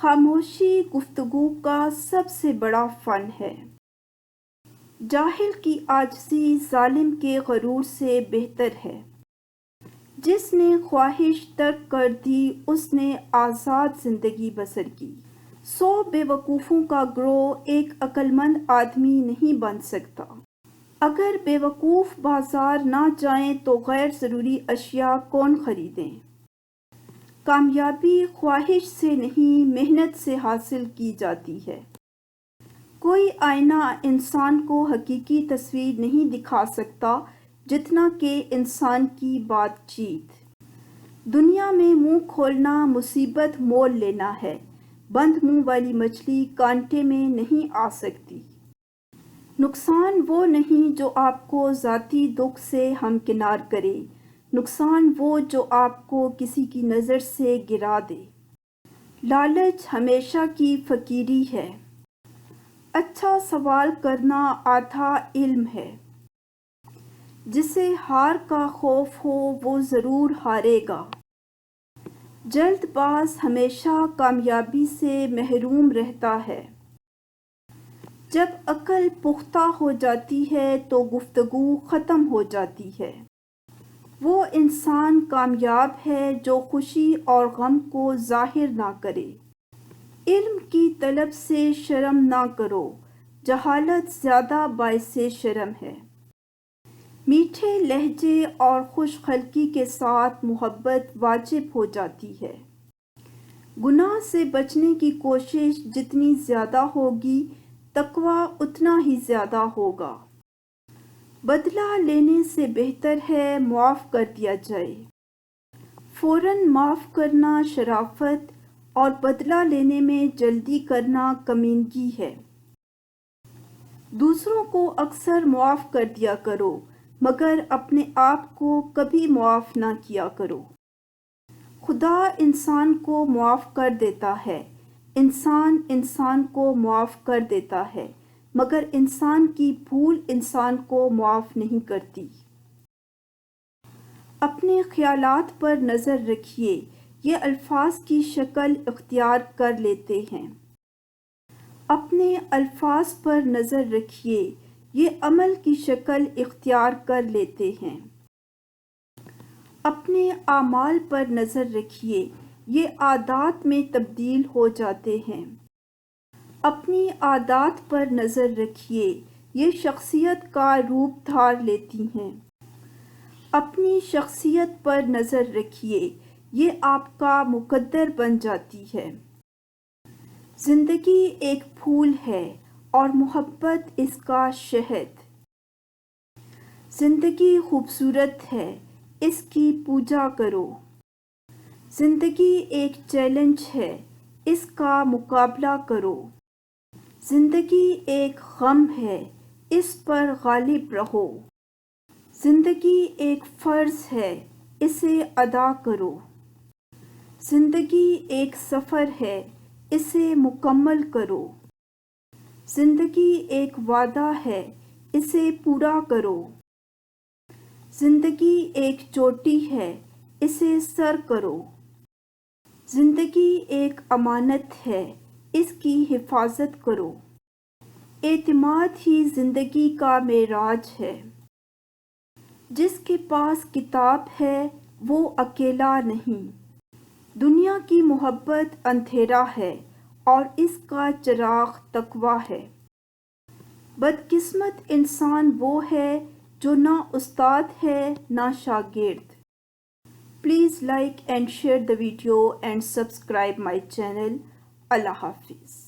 خاموشی گفتگو کا سب سے بڑا فن ہے۔ جاہل کی عاجزی ظالم کے غرور سے بہتر ہے۔ جس نے خواہش ترک کر دی اس نے آزاد زندگی بسر کی۔ 100 بے وقوفوں کا گروہ ایک عقل مند آدمی نہیں بن سکتا۔ اگر بے وقوف بازار نہ جائیں تو غیر ضروری اشیاء کون خریدیں؟ کامیابی خواہش سے نہیں محنت سے حاصل کی جاتی ہے۔ کوئی آئینہ انسان کو حقیقی تصویر نہیں دکھا سکتا جتنا کہ انسان کی بات چیت۔ دنیا میں منہ کھولنا مصیبت مول لینا ہے۔ بند منہ والی مچھلی کانٹے میں نہیں آ سکتی۔ نقصان وہ نہیں جو آپ کو ذاتی دکھ سے ہمکنار کرے، نقصان وہ جو آپ کو کسی کی نظر سے گرا دے۔ لالچ ہمیشہ کی فقیری ہے۔ اچھا سوال کرنا آدھا علم ہے۔ جسے ہار کا خوف ہو وہ ضرور ہارے گا۔ جلد باز ہمیشہ کامیابی سے محروم رہتا ہے۔ جب عقل پختہ ہو جاتی ہے تو گفتگو ختم ہو جاتی ہے۔ وہ انسان کامیاب ہے جو خوشی اور غم کو ظاہر نہ کرے۔ علم کی طلب سے شرم نہ کرو، جہالت زیادہ باعث شرم ہے۔ میٹھے لہجے اور خوش خلقی کے ساتھ محبت واجب ہو جاتی ہے۔ گناہ سے بچنے کی کوشش جتنی زیادہ ہوگی تقویٰ اتنا ہی زیادہ ہوگا۔ بدلہ لینے سے بہتر ہے معاف کر دیا جائے۔ فوراً معاف کرنا شرافت اور بدلہ لینے میں جلدی کرنا کمینگی ہے۔ دوسروں کو اکثر معاف کر دیا کرو مگر اپنے آپ کو کبھی معاف نہ کیا کرو۔ خدا انسان کو معاف کر دیتا ہے، انسان انسان کو معاف کر دیتا ہے مگر انسان کی بھول انسان کو معاف نہیں کرتی۔ اپنے خیالات پر نظر رکھیے، یہ الفاظ کی شکل اختیار کر لیتے ہیں۔ اپنے الفاظ پر نظر رکھیے، یہ عمل کی شکل اختیار کر لیتے ہیں۔ اپنے اعمال پر نظر رکھیے، یہ عادات میں تبدیل ہو جاتے ہیں۔ اپنی عادات پر نظر رکھیے، یہ شخصیت کا روپ دھار لیتی ہیں۔ اپنی شخصیت پر نظر رکھیے، یہ آپ کا مقدر بن جاتی ہے۔ زندگی ایک پھول ہے اور محبت اس کا شہد۔ زندگی خوبصورت ہے، اس کی پوجا کرو۔ زندگی ایک چیلنج ہے، اس کا مقابلہ کرو۔ زندگی ایک غم ہے، اس پر غالب رہو۔ زندگی ایک فرض ہے، اسے ادا کرو۔ زندگی ایک سفر ہے، اسے مکمل کرو۔ زندگی ایک وعدہ ہے، اسے پورا کرو۔ زندگی ایک چوٹی ہے، اسے سر کرو۔ زندگی ایک امانت ہے، اس کی حفاظت کرو۔ اعتماد ہی زندگی کا معراج ہے۔ جس کے پاس کتاب ہے وہ اکیلا نہیں۔ دنیا کی محبت اندھیرا ہے اور اس کا چراغ تقویٰ ہے۔ بدقسمت انسان وہ ہے جو نہ استاد ہے نہ شاگرد۔ Please like and share the video and subscribe my channel. اللہ حافظ.